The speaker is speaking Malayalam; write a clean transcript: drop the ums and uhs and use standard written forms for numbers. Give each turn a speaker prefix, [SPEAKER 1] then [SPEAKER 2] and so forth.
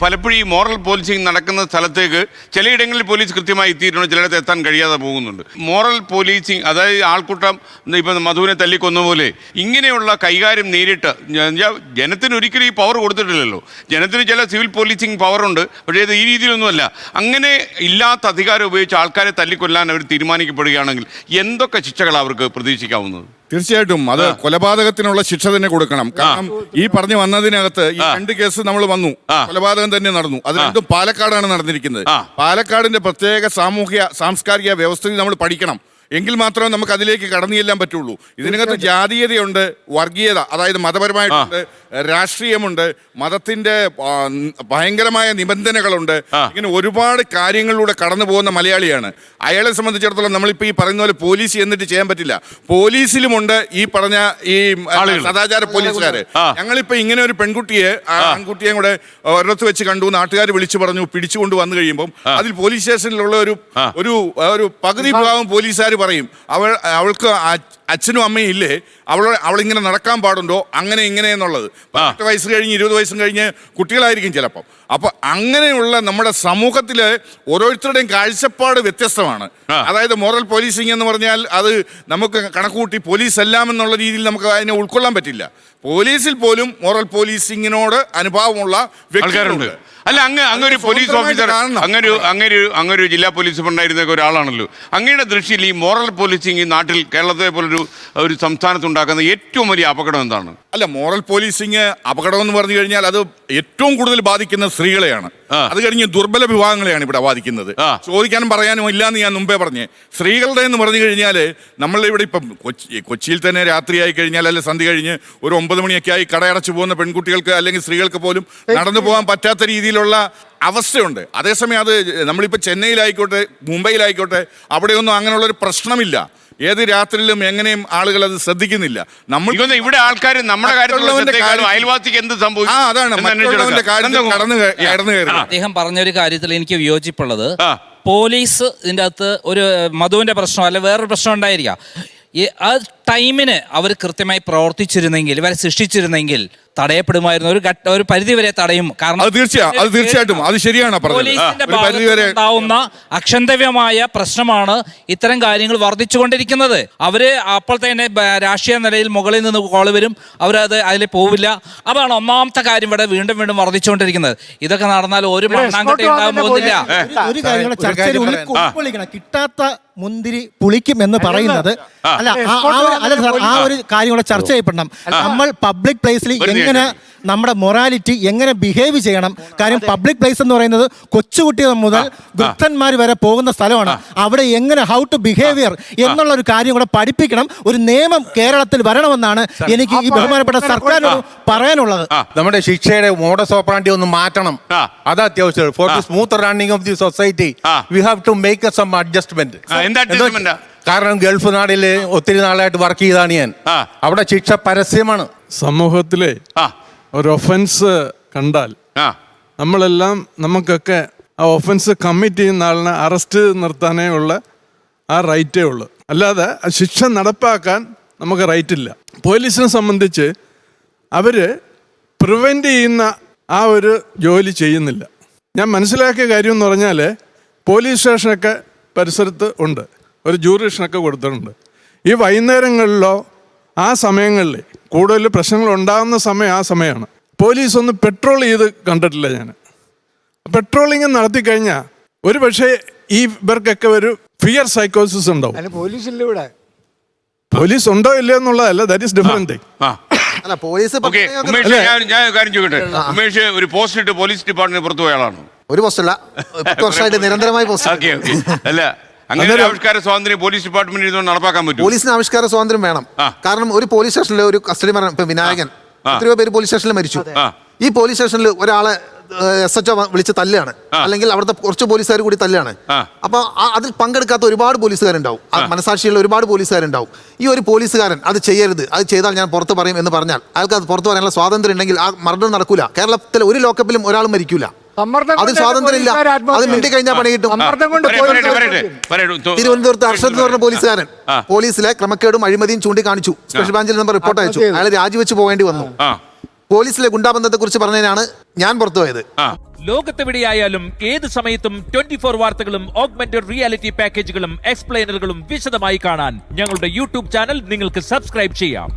[SPEAKER 1] പലപ്പോഴും ഈ മോറൽ പോലീസിങ് നടക്കുന്ന സ്ഥലത്തേക്ക് ചിലയിടങ്ങളിൽ പോലീസ് കൃത്യമായി എത്തിയിട്ടുണ്ട്, ചിലയിടത്ത് എത്താൻ കഴിയാതെ പോകുന്നുണ്ട്. മോറൽ പോലീസിങ്, അതായത് ആൾക്കൂട്ടം ഇപ്പം മധുവിനെ തല്ലിക്കൊന്ന പോലെ ഇങ്ങനെയുള്ള കൈകാര്യം നേരിട്ട് ജനത്തിന് ഒരിക്കലും ഈ പവർ കൊടുത്തിട്ടില്ലല്ലോ. ജനത്തിന് ചില സിവിൽ പോലീസിങ് പവറുണ്ട്, പക്ഷേ ഇത് ഈ രീതിയിലൊന്നുമല്ല. അങ്ങനെ ഇല്ലാത്ത അധികാരം ഉപയോഗിച്ച് ആൾക്കാരെ തല്ലിക്കൊല്ലാൻ അവർ തീരുമാനിക്കപ്പെടുകയാണെങ്കിൽ എന്തൊക്കെ ശിക്ഷകളാണ് അവർക്ക് പ്രതീക്ഷിക്കാവുന്നത്?
[SPEAKER 2] തീർച്ചയായിട്ടും അത് കൊലപാതകത്തിനുള്ള ശിക്ഷ തന്നെ കൊടുക്കണം. കാരണം ഈ പറഞ്ഞു വന്നതിനകത്ത് ഈ 2 കേസ് നമ്മൾ വന്നു, കൊലപാതകം തന്നെ നടന്നു. അത് രണ്ടും പാലക്കാടാണ് നടന്നിരിക്കുന്നത്. പാലക്കാടിന്റെ പ്രത്യേക സാംസ്കാരിക വ്യവസ്ഥിതി നമ്മൾ പഠിക്കണം. എങ്കിൽ മാത്രമേ നമുക്ക് അതിലേക്ക് കടന്നു ചെല്ലാൻ പറ്റുള്ളൂ. ഇതിനകത്ത് ജാതീയതയുണ്ട്, വർഗീയത, അതായത് മതപരമായിട്ടുണ്ട്, രാഷ്ട്രീയമുണ്ട്, മതത്തിന്റെ ഭയങ്കരമായ നിബന്ധനകളുണ്ട്. ഇങ്ങനെ ഒരുപാട് കാര്യങ്ങളിലൂടെ കടന്നു പോകുന്ന മലയാളിയാണ്. അയാളെ സംബന്ധിച്ചിടത്തോളം നമ്മളിപ്പോൾ ഈ പറയുന്ന പോലെ പോലീസ് എന്നിട്ട് ചെയ്യാൻ പറ്റില്ല. പോലീസിലുമുണ്ട് ഈ പറഞ്ഞ ഈ സദാചാര പോലീസുകാര്. ഞങ്ങളിപ്പോ ഇങ്ങനെ ഒരു പെൺകുട്ടിയെ ആൺകുട്ടിയെ കൂടെ ഒരിടത്ത് വെച്ച് കണ്ടു, നാട്ടുകാർ വിളിച്ചു പറഞ്ഞു, പിടിച്ചുകൊണ്ട് വന്നു കഴിയുമ്പോൾ അതിൽ പോലീസ് സ്റ്റേഷനിലുള്ള ഒരു പകുതി ഭാഗം പോലീസുകാർ പറയും അവൾക്ക് അച്ഛനും അമ്മയും ഇല്ലേ, അവളിങ്ങനെ നടക്കാൻ പാടുണ്ടോ, അങ്ങനെ ഇങ്ങനെ എന്നുള്ളത്. 18 വയസ്സ് കഴിഞ്ഞ് 20 വയസ്സും കഴിഞ്ഞ് കുട്ടികളായിരിക്കും ചിലപ്പം. അപ്പൊ അങ്ങനെയുള്ള നമ്മുടെ സമൂഹത്തില് ഓരോരുത്തരുടെയും കാഴ്ചപ്പാട് വ്യത്യസ്തമാണ്. അതായത് മോറൽ പോലീസിങ് എന്ന് പറഞ്ഞാൽ അത് നമുക്ക് കണക്കുകൂട്ടി പോലീസ് എല്ലാം എന്നുള്ള രീതിയിൽ നമുക്ക് അതിനെ ഉൾക്കൊള്ളാൻ പറ്റില്ല. പോലീസിൽ പോലും മോറൽ പോലീസിങ്ങിനോട് അനുഭാവമുള്ള വ്യക്തികളുണ്ട്.
[SPEAKER 1] അല്ല, അങ്ങൊരു പോലീസ് ഓഫീസർ, അങ്ങൊരു ജില്ലാ പോലീസ് ഉണ്ടായിരുന്ന ഒരാളാണല്ലോ. അങ്ങയുടെ ദൃഷ്ടിയിൽ ഈ മോറൽ പോലീസിങ് ഈ നാട്ടിൽ കേരളത്തെ പോലൊരു സംസ്ഥാനത്ത് ഉണ്ടാക്കുന്ന ഏറ്റവും വലിയ അപകടം എന്താണ്?
[SPEAKER 2] അല്ല, മോറൽ പോലീസിങ് അപകടം എന്ന് പറഞ്ഞു കഴിഞ്ഞാൽ അത് ഏറ്റവും കൂടുതൽ ബാധിക്കുന്നത് സ്ത്രീകളെയാണ്. അത് കഴിഞ്ഞ് ദുർബല വിഭാഗങ്ങളെയാണ് ഇവിടെ ബാധിക്കുന്നത്. ചോദിക്കാനും പറയാനും ഇല്ലാന്ന് ഞാൻ മുമ്പേ പറഞ്ഞേ. സ്ത്രീകളുടെ എന്ന് പറഞ്ഞു കഴിഞ്ഞാൽ നമ്മളിവിടെ ഇപ്പം കൊച്ചിയിൽ തന്നെ രാത്രിയായി കഴിഞ്ഞാൽ അല്ലെ സന്ധ്യ കഴിഞ്ഞ് ഒരു 9 മണിയൊക്കെ ആയി കടയടച്ചു പോകുന്ന പെൺകുട്ടികൾക്ക് അല്ലെങ്കിൽ സ്ത്രീകൾക്ക് പോലും നടന്നു പോകാൻ പറ്റാത്ത രീതിയിലുള്ള അവസ്ഥയുണ്ട്. അതേസമയം അത് നമ്മളിപ്പോൾ ചെന്നൈയിലായിക്കോട്ടെ മുംബൈയിലായിക്കോട്ടെ അവിടെയൊന്നും അങ്ങനെയുള്ളൊരു പ്രശ്നമില്ല. ഏത് രാത്രിയിലും എങ്ങനെയും ആളുകൾ അത് ശ്രദ്ധിക്കുന്നില്ല. നമ്മൾ
[SPEAKER 1] ഇവിടെ ആൾക്കാർ നമ്മുടെ അയൽവാസിക്ക് എന്ത് സംഭവിക്കും?
[SPEAKER 2] അതാണ്
[SPEAKER 3] അദ്ദേഹം പറഞ്ഞൊരു കാര്യത്തിൽ എനിക്ക് വിയോജിപ്പുള്ളത്, പോലീസ് ഇതിൻ്റെ അകത്ത് ഒരു മധുവിന്റെ പ്രശ്നം അല്ലെ വേറൊരു പ്രശ്നം ഉണ്ടായിരിക്കാം. ആ ടൈമിന് അവർ കൃത്യമായി പ്രവർത്തിച്ചിരുന്നെങ്കിൽ, ഇവരെ സൃഷ്ടിച്ചിരുന്നെങ്കിൽ തടയപ്പെടുമായിരുന്നു. ഒരു പരിധി വരെ തടയും. കാരണം
[SPEAKER 2] തീർച്ചയായിട്ടും അത് ശരിയാണ്.
[SPEAKER 3] പോലീസിന്റെ ഭാഗത്തുണ്ടാവുന്ന അക്ഷന്തവ്യമായ പ്രശ്നമാണ് ഇത്തരം കാര്യങ്ങൾ വർദ്ധിച്ചുകൊണ്ടിരിക്കുന്നത്. അവര് അപ്പോൾ തന്നെ രാഷ്ട്രീയ നിലയിൽ മുകളിൽ നിന്ന് കോള് വരും, അവരത് അതിൽ പോവില്ല. അതാണ് ഒന്നാമത്തെ കാര്യം ഇവിടെ വീണ്ടും വീണ്ടും വർദ്ധിച്ചുകൊണ്ടിരിക്കുന്നത്. ഇതൊക്കെ നടന്നാൽ ഒരു മണ്ണാങ്കട്ടി ഉണ്ടാകാൻ പോകുന്നില്ല.
[SPEAKER 4] കിട്ടാത്ത മുന്തിരി പുളിക്കും എന്ന് പറയുന്നത് അല്ല, ആ ഒരു കാര്യം കൂടെ ചർച്ച ചെയ്യപ്പെടണം. നമ്മൾ പബ്ലിക് പ്ലേസിൽ എങ്ങനെ നമ്മുടെ മൊറാലിറ്റി എങ്ങനെ ബിഹേവ് ചെയ്യണം. കാര്യം പബ്ലിക് പ്ലേസ് എന്ന് പറയുന്നത് കൊച്ചുകുട്ടികൾ മുതൽ വൃദ്ധന്മാർ വരെ പോകുന്ന സ്ഥലമാണ്. അവിടെ എങ്ങനെ ഹൗ ടു ബിഹേവിയർ എന്നുള്ള ഒരു കാര്യം കൂടെ പഠിപ്പിക്കണം. ഒരു നിയമം കേരളത്തിൽ വരണമെന്നാണ് എനിക്ക് ഈ ബഹുമാനപ്പെട്ട സർക്കാരിനോട് പറയാനുള്ളത്.
[SPEAKER 5] നമ്മുടെ ശിക്ഷയുടെ മോഡസ് ഓപ്പറാൻഡി ഒന്ന് മാറ്റണം. അത് അത്യാവശ്യം. For the smooth running of the society we have to make some adjustment. കാരണം ഗൾഫ് നാടില് ഒത്തിരി നാളായിട്ട് വർക്ക് ചെയ്താണ് ഞാൻ. അവിടെ ശിക്ഷ പരസ്യമാണ്.
[SPEAKER 6] സമൂഹത്തിലെ ഒരു ഒഫൻസ് കണ്ടാൽ നമ്മളെല്ലാം നമുക്കൊക്കെ ആ ഒഫൻസ് കമ്മിറ്റ് ചെയ്യുന്ന ആളിനെ അറസ്റ്റ് നിർത്താനേ ഉള്ള ആ റൈറ്റേ ഉള്ളൂ. അല്ലാതെ ശിക്ഷ നടപ്പാക്കാൻ നമുക്ക് റൈറ്റില്ല. പോലീസിനെ സംബന്ധിച്ച് അവർ പ്രിവെൻറ്റ് ചെയ്യുന്ന ആ ഒരു ജോലി ചെയ്യുന്നില്ല. ഞാൻ മനസ്സിലാക്കിയ കാര്യം എന്ന് പറഞ്ഞാൽ പോലീസ് സ്റ്റേഷനൊക്കെ പരിസരത്ത് ഉണ്ട്, ഒരു ജൂറിഷനൊക്കെ കൊടുത്തിട്ടുണ്ട്. ഈ വൈകുന്നേരങ്ങളിലോ ആ സമയങ്ങളിൽ കൂടുതൽ പ്രശ്നങ്ങൾ ഉണ്ടാകുന്ന സമയം ആ സമയമാണ്. പോലീസ് ഒന്ന് പെട്രോൾ ചെയ്ത് കണ്ടിട്ടില്ല ഞാൻ. പെട്രോളിങ് നടത്തി കഴിഞ്ഞാൽ ഒരു പക്ഷേ ഇവർക്കൊക്കെ ഒരു ഫിയർ സൈക്കോസിസ് ഉണ്ടാവും. പോലീസ് ഉണ്ടോ ഇല്ലയോ എന്നുള്ളതല്ല, ദാറ്റ് ഈസ് ഡിഫറെന്റ് തിങ്.
[SPEAKER 1] ഞാൻ കാര്യം ചോദിക്കട്ടെ, ഉമേഷ് ഒരു പോസ്റ്റ് ഇട്ട് പോലീസ് ഡിപ്പാർട്ട്മെന്റ് പുറത്തു പോയ ആളാണ്?
[SPEAKER 7] ഒരു പോസ്റ്റല്ല, 10 വർഷമായിട്ട് നിരന്തരമായി പോസ്റ്റ്.
[SPEAKER 1] അല്ല, അങ്ങനെ ആവിഷ്കാര സ്വാതന്ത്ര്യം പോലീസ് ഡിപ്പാർട്ട്മെന്റ് നടപ്പാക്കാൻ പറ്റും?
[SPEAKER 7] പോലീസിന് ആവിഷ്കാര സ്വാതന്ത്ര്യം വേണം. കാരണം ഒരു പോലീസ് സ്റ്റേഷനിൽ ഒരു കസ്റ്റഡി മരണം, ഇപ്പൊ വിനായകൻ എത്രയോ പേര് പോലീസ് സ്റ്റേഷനിൽ മരിച്ചു. ഈ പോലീസ് സ്റ്റേഷനിൽ ഒരാളെ SHO വിളിച്ച് തല്ലാണ്, അല്ലെങ്കിൽ അവിടുത്തെ കുറച്ച് പോലീസുകാർ കൂടി തല്ലാണ്. അപ്പൊ അതിൽ പങ്കെടുക്കാത്ത ഒരുപാട് പോലീസുകാരുണ്ടാവും, മനസാക്ഷിയുള്ള ഒരുപാട് പോലീസുകാരുണ്ടാവും. ഈ ഒരു പോലീസുകാരൻ അത് ചെയ്യരുത്, അത് ചെയ്താൽ ഞാൻ പുറത്ത് പറയും എന്ന് പറഞ്ഞാൽ അയാൾക്ക് അത് പുറത്ത് പറയാനുള്ള സ്വാതന്ത്ര്യം ഉണ്ടെങ്കിൽ ആ മർഡർ നടക്കൂല. കേരളത്തിലെ ഒരു ലോക്കപ്പിലും ഒരാളും മരിക്കൂല. അത് സ്വാതന്ത്ര്യം ഇല്ല. അത് മിണ്ടി കഴിഞ്ഞാൽ പണി കിട്ടും. തിരുവനന്തപുരത്ത് അർഷദ് എന്ന് പറഞ്ഞ പോലീസുകാരൻ പോലീസിലെ ക്രമക്കേടും അഴിമതിയും ചൂണ്ടിക്കാണിച്ചു. സ്പെഷ്യൽ ബ്രാഞ്ചിൽ നിന്ന് റിപ്പോർട്ട് അയച്ചു. അയാൾ രാജിവെച്ച് പോകേണ്ടി വന്നു. പോലീസിലെ ഗുണ്ടാബന്ധത്തെ കുറിച്ച് പറഞ്ഞതിനാണ് ഞാൻ പുറത്തുപോയത്.
[SPEAKER 8] ലോകത്തെവിടെയായാലും ഏത് സമയത്തും 24 വാർത്തകളും ഓഗ്മെന്റഡ് റിയാലിറ്റി പാക്കേജുകളും എക്സ്പ്ലെയിനറുകളും വിശദമായി കാണാൻ ഞങ്ങളുടെ യൂട്യൂബ് ചാനൽ നിങ്ങൾക്ക് സബ്സ്ക്രൈബ് ചെയ്യാം.